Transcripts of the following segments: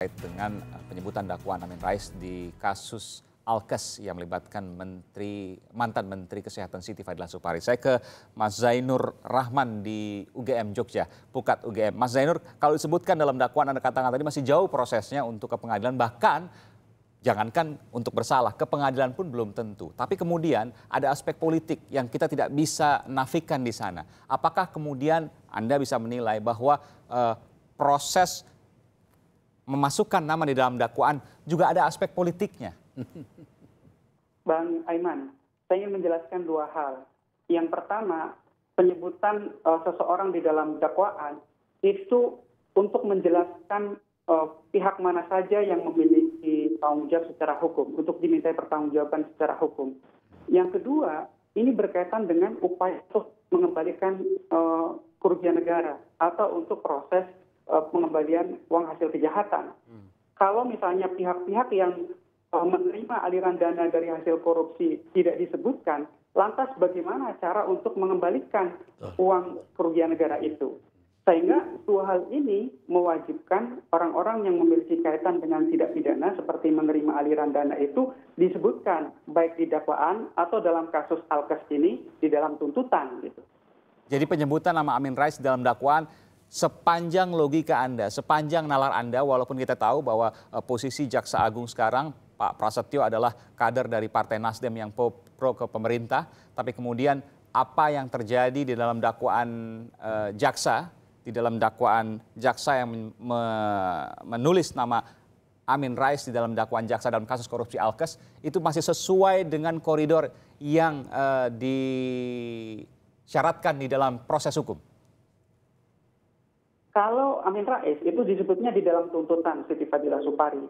terkait dengan penyebutan dakwaan Amin Rais di kasus Alkes yang melibatkan mantan Menteri Kesehatan Siti Fadila Supari. Saya ke Mas Zainur Rahman di UGM Jogja, Pukat UGM. Mas Zainur, kalau disebutkan dalam dakwaan Anda katakan tadi masih jauh prosesnya untuk ke pengadilan, bahkan jangankan untuk bersalah, ke pengadilan pun belum tentu. Tapi kemudian ada aspek politik yang kita tidak bisa nafikan di sana. Apakah kemudian Anda bisa menilai bahwa proses memasukkan nama di dalam dakwaan juga ada aspek politiknya? Bang Aiman, saya ingin menjelaskan dua hal. Yang pertama, penyebutan seseorang di dalam dakwaan itu untuk menjelaskan pihak mana saja yang memiliki tanggung jawab secara hukum, untuk dimintai pertanggungjawaban secara hukum. Yang kedua, ini berkaitan dengan upaya untuk mengembalikan kerugian negara atau untuk proses pengembalian uang hasil kejahatan. Kalau misalnya pihak-pihak yang menerima aliran dana dari hasil korupsi tidak disebutkan, lantas bagaimana cara untuk mengembalikan uang kerugian negara itu? Sehingga dua hal ini mewajibkan orang-orang yang memiliki kaitan dengan tindak pidana seperti menerima aliran dana itu disebutkan baik di dakwaan atau dalam kasus Alkes ini di dalam tuntutan. Gitu. Jadi penyebutan nama Amin Rais dalam dakwaan sepanjang logika Anda, sepanjang nalar Anda, walaupun kita tahu bahwa posisi Jaksa Agung sekarang Pak Prasetyo adalah kader dari Partai Nasdem yang pro ke pemerintah, tapi kemudian apa yang terjadi di dalam dakwaan jaksa, di dalam dakwaan jaksa yang menulis nama Amin Rais di dalam dakwaan jaksa dalam kasus korupsi Alkes, itu masih sesuai dengan koridor yang disyaratkan di dalam proses hukum? Kalau Amin Rais itu disebutnya di dalam tuntutan Siti Fadila Supari,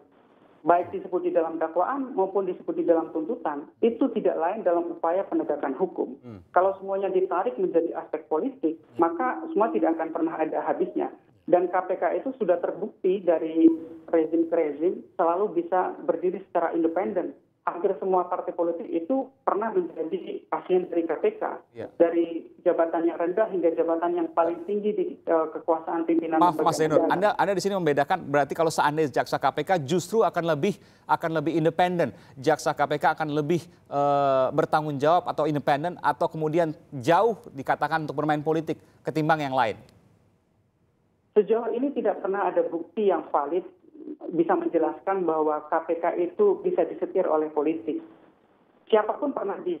baik disebut di dalam dakwaan maupun disebut di dalam tuntutan, itu tidak lain dalam upaya penegakan hukum. Kalau semuanya ditarik menjadi aspek politik, maka semua tidak akan pernah ada habisnya. Dan KPK itu sudah terbukti dari rezim ke rezim selalu bisa berdiri secara independen. Hampir semua partai politik itu pernah menjadi pasien dari KPK. Dari jabatan yang rendah hingga jabatan yang paling tinggi di kekuasaan pimpinan. Maaf Mas Zainur, Anda di sini membedakan, berarti kalau seandainya jaksa KPK justru akan lebih independen. Jaksa KPK akan lebih bertanggung jawab atau independen, atau kemudian jauh dikatakan untuk bermain politik ketimbang yang lain? Sejauh ini tidak pernah ada bukti yang valid bisa menjelaskan bahwa KPK itu bisa disetir oleh politik. Siapapun pernah oleh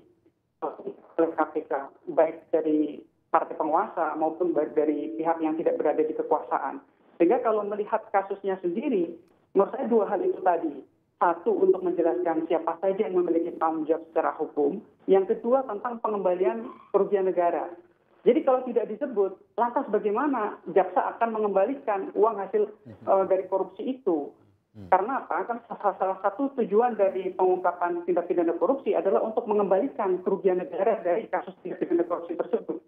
KPK, baik dari partai penguasa maupun baik dari pihak yang tidak berada di kekuasaan. Sehingga kalau melihat kasusnya sendiri, menurut saya dua hal itu tadi. Satu, untuk menjelaskan siapa saja yang memiliki tanggung jawab secara hukum. Yang kedua, tentang pengembalian kerugian negara. Jadi kalau tidak disebut, lantas bagaimana jaksa akan mengembalikan uang hasil dari korupsi itu? Karena apa? Kan salah satu tujuan dari pengungkapan tindak pidana korupsi adalah untuk mengembalikan kerugian negara dari kasus tindak pidana korupsi tersebut.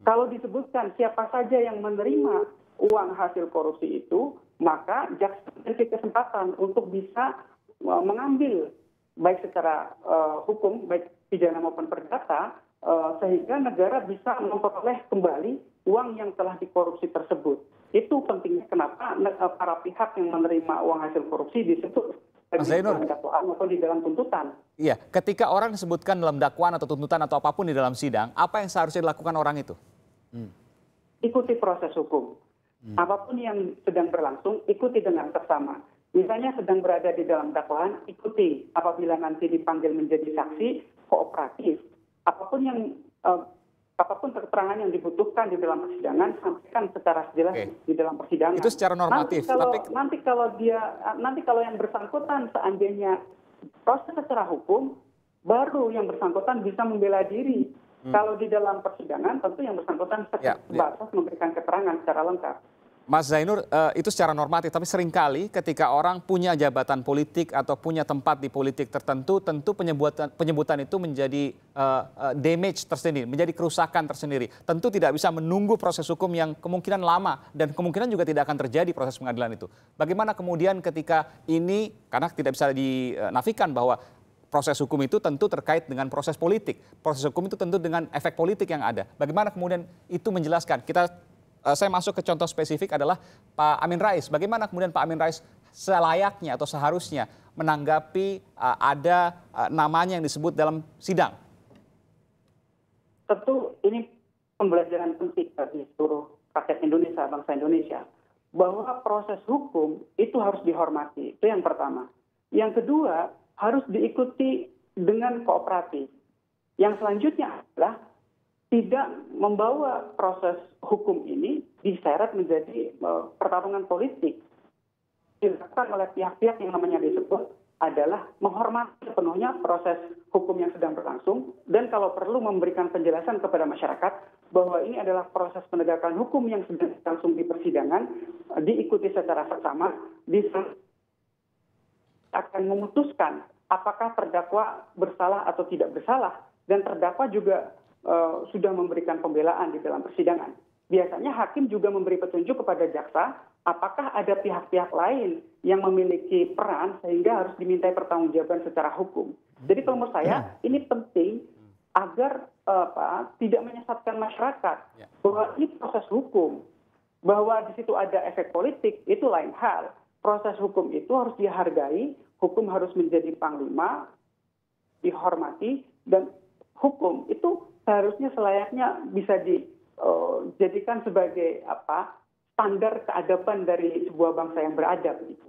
Kalau disebutkan siapa saja yang menerima uang hasil korupsi itu, maka jaksa memiliki kesempatan untuk bisa mengambil baik secara hukum, baik pidana maupun perdata, sehingga negara bisa memperoleh kembali uang yang telah dikorupsi tersebut. Itu pentingnya kenapa para pihak yang menerima uang hasil korupsi disebut di dalam dakwaan maupun di dalam tuntutan. Iya, ketika orang disebutkan dalam dakwaan atau tuntutan atau apapun di dalam sidang, apa yang seharusnya dilakukan orang itu? Ikuti proses hukum. Apapun yang sedang berlangsung, ikuti dengan seksama. Misalnya sedang berada di dalam dakwaan, ikuti. Apabila nanti dipanggil menjadi saksi, kooperatif. Apapun keterangan yang dibutuhkan di dalam persidangan, sampaikan secara jelas di dalam persidangan. Itu secara normatif. Nanti kalau yang bersangkutan seandainya proses secara hukum, baru yang bersangkutan bisa membela diri. Kalau di dalam persidangan, tentu yang bersangkutan sebatas memberikan keterangan secara lengkap. Mas Zainur, itu secara normatif, tapi seringkali ketika orang punya jabatan politik atau punya tempat di politik tertentu, tentu penyebutan itu menjadi damage tersendiri, menjadi kerusakan tersendiri. Tentu tidak bisa menunggu proses hukum yang kemungkinan lama dan kemungkinan juga tidak akan terjadi proses pengadilan itu. Bagaimana kemudian ketika ini, karena tidak bisa dinafikan bahwa proses hukum itu tentu terkait dengan proses politik. Proses hukum itu tentu dengan efek politik yang ada. Bagaimana kemudian itu menjelaskan? Saya masuk ke contoh spesifik adalah Pak Amin Rais. Bagaimana kemudian Pak Amin Rais selayaknya atau seharusnya menanggapi ada namanya yang disebut dalam sidang? Tentu ini pembelajaran penting bagi seluruh rakyat Indonesia, bangsa Indonesia, bahwa proses hukum itu harus dihormati. Itu yang pertama. Yang kedua, harus diikuti dengan kooperatif. Yang selanjutnya adalah tidak membawa proses hukum ini diseret menjadi pertarungan politik. Dilakukan oleh pihak-pihak yang namanya disebut adalah menghormati sepenuhnya proses hukum yang sedang berlangsung dan kalau perlu memberikan penjelasan kepada masyarakat bahwa ini adalah proses penegakan hukum yang sedang berlangsung di persidangan, diikuti secara seksama, akan memutuskan apakah terdakwa bersalah atau tidak bersalah dan terdakwa juga sudah memberikan pembelaan di dalam persidangan. Biasanya hakim juga memberi petunjuk kepada jaksa apakah ada pihak-pihak lain yang memiliki peran sehingga harus dimintai pertanggungjawaban secara hukum. Jadi kalau menurut saya ini penting agar tidak menyesatkan masyarakat bahwa ini proses hukum, bahwa di situ ada efek politik itu lain hal. Proses hukum itu harus dihargai, hukum harus menjadi panglima, dihormati dan hukum itu seharusnya selayaknya bisa dijadikan sebagai standar keadaban dari sebuah bangsa yang beradab gitu.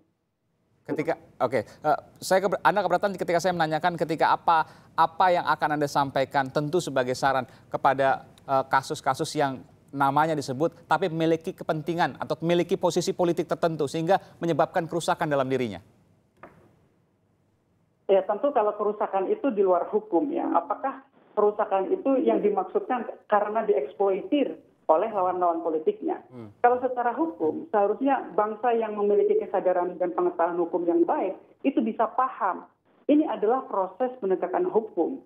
Anda keberatan ketika saya menanyakan ketika apa yang akan Anda sampaikan tentu sebagai saran kepada kasus-kasus yang namanya disebut tapi memiliki kepentingan atau memiliki posisi politik tertentu sehingga menyebabkan kerusakan dalam dirinya. Ya tentu kalau kerusakan itu di luar hukum ya. Apakah kerusakan itu yang dimaksudkan karena dieksploitir oleh lawan-lawan politiknya. Kalau secara hukum, seharusnya bangsa yang memiliki kesadaran dan pengetahuan hukum yang baik, itu bisa paham. Ini adalah proses penegakan hukum.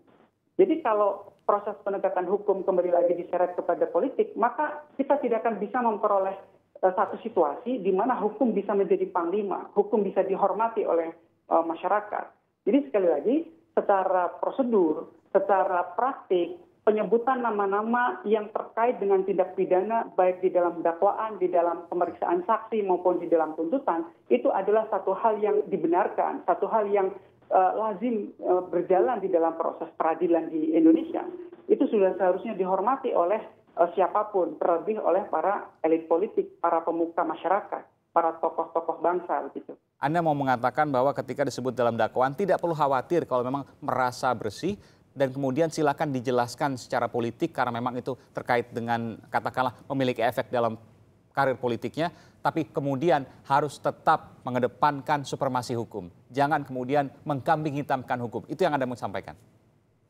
Jadi kalau proses penegakan hukum kembali lagi diseret kepada politik, maka kita tidak akan bisa memperoleh satu situasi di mana hukum bisa menjadi panglima, hukum bisa dihormati oleh masyarakat. Jadi sekali lagi, secara prosedur, secara praktik, penyebutan nama-nama yang terkait dengan tindak pidana baik di dalam dakwaan, di dalam pemeriksaan saksi maupun di dalam tuntutan itu adalah satu hal yang dibenarkan, satu hal yang lazim berjalan di dalam proses peradilan di Indonesia. Itu sudah seharusnya dihormati oleh siapapun, terlebih oleh para elit politik, para pemuka masyarakat, para tokoh-tokoh bangsa begitu. Anda mau mengatakan bahwa ketika disebut dalam dakwaan tidak perlu khawatir kalau memang merasa bersih dan kemudian silakan dijelaskan secara politik karena memang itu terkait dengan katakanlah memiliki efek dalam karir politiknya, tapi kemudian harus tetap mengedepankan supremasi hukum. Jangan kemudian mengkambing hitamkan hukum. Itu yang Anda mau sampaikan.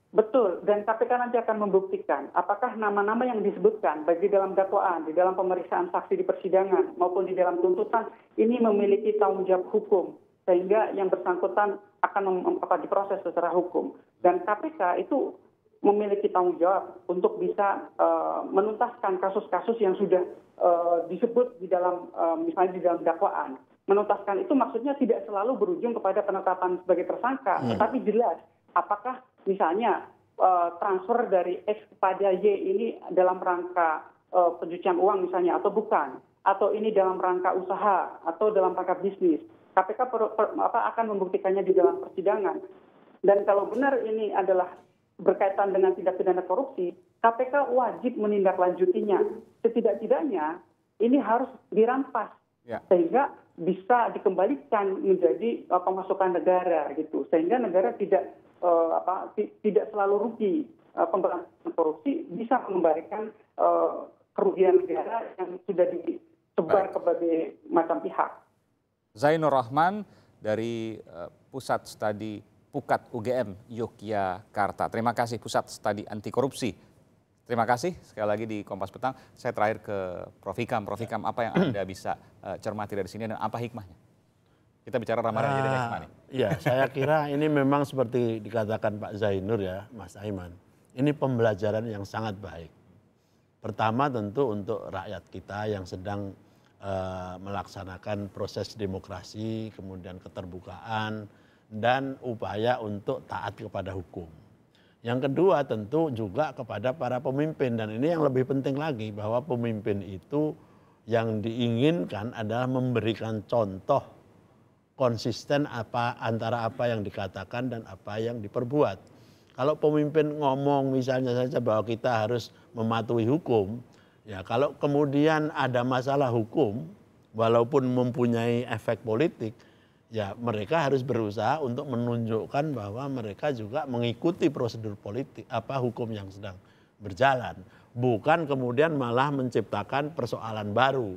Betul, dan KPK nanti akan membuktikan apakah nama-nama yang disebutkan baik di dalam dakwaan, di dalam pemeriksaan saksi di persidangan maupun di dalam tuntutan ini memiliki tanggung jawab hukum sehingga yang bersangkutan akan diproses secara hukum. Dan KPK itu memiliki tanggung jawab untuk bisa menuntaskan kasus-kasus yang sudah disebut di dalam misalnya di dalam dakwaan. Menuntaskan itu maksudnya tidak selalu berujung kepada penetapan sebagai tersangka, tetapi jelas apakah misalnya transfer dari X kepada Y ini dalam rangka pencucian uang misalnya atau bukan, atau ini dalam rangka usaha atau dalam rangka bisnis. KPK akan membuktikannya di dalam persidangan. Dan kalau benar ini adalah berkaitan dengan tindak pidana korupsi, KPK wajib menindaklanjutinya. Setidak-tidaknya ini harus dirampas sehingga bisa dikembalikan menjadi pemasukan negara gitu. Sehingga negara tidak selalu rugi. Pemberantasan korupsi bisa mengembalikan kerugian negara yang sudah disebar ke berbagai macam pihak. Zainur Rahman dari Pusat Studi Pukat UGM Yogyakarta. Terima kasih Pusat Studi Anti Korupsi. Terima kasih sekali lagi di Kompas Petang. Saya terakhir ke Prof. Hikam. Prof. Hikam, apa yang Anda bisa cermati dari sini dan apa hikmahnya? Kita bicara Ramadan jadi hikmah nih. Ya, saya kira ini memang seperti dikatakan Pak Zainur ya, Mas Aiman. Ini pembelajaran yang sangat baik. Pertama tentu untuk rakyat kita yang sedang melaksanakan proses demokrasi, kemudian keterbukaan, dan upaya untuk taat kepada hukum. Yang kedua tentu juga kepada para pemimpin, dan ini yang lebih penting lagi bahwa pemimpin itu yang diinginkan adalah memberikan contoh konsisten antara apa yang dikatakan dan apa yang diperbuat. Kalau pemimpin ngomong misalnya saja bahwa kita harus mematuhi hukum, ya kalau kemudian ada masalah hukum, walaupun mempunyai efek politik, ya mereka harus berusaha untuk menunjukkan bahwa mereka juga mengikuti prosedur politik, hukum yang sedang berjalan. Bukan kemudian malah menciptakan persoalan baru.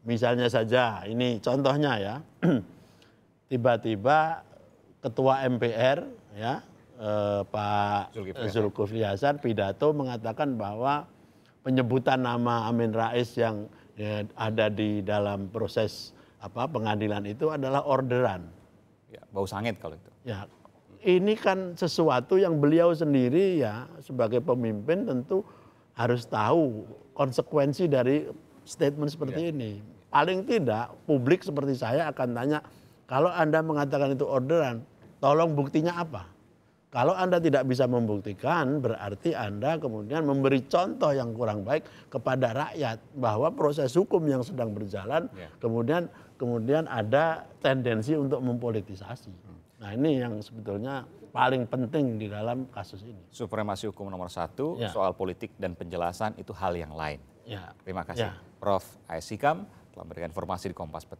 Misalnya saja, ini contohnya ya, tiba-tiba Ketua MPR ya, Pak Zulkifli Hasan pidato mengatakan bahwa penyebutan nama Amin Rais yang ada di dalam proses pengadilan itu adalah orderan. Ya, bau sangit kalau itu. Ya, ini kan sesuatu yang beliau sendiri ya sebagai pemimpin tentu harus tahu konsekuensi dari statement seperti ini. Paling tidak publik seperti saya akan tanya, kalau Anda mengatakan itu orderan, tolong buktinya apa? Kalau Anda tidak bisa membuktikan, berarti Anda kemudian memberi contoh yang kurang baik kepada rakyat bahwa proses hukum yang sedang berjalan kemudian ada tendensi untuk mempolitisasi. Nah, ini yang sebetulnya paling penting di dalam kasus ini. Supremasi hukum nomor 1, soal politik dan penjelasan itu hal yang lain. Terima kasih Prof. A.S. Hikam telah memberikan informasi di Kompas Petang.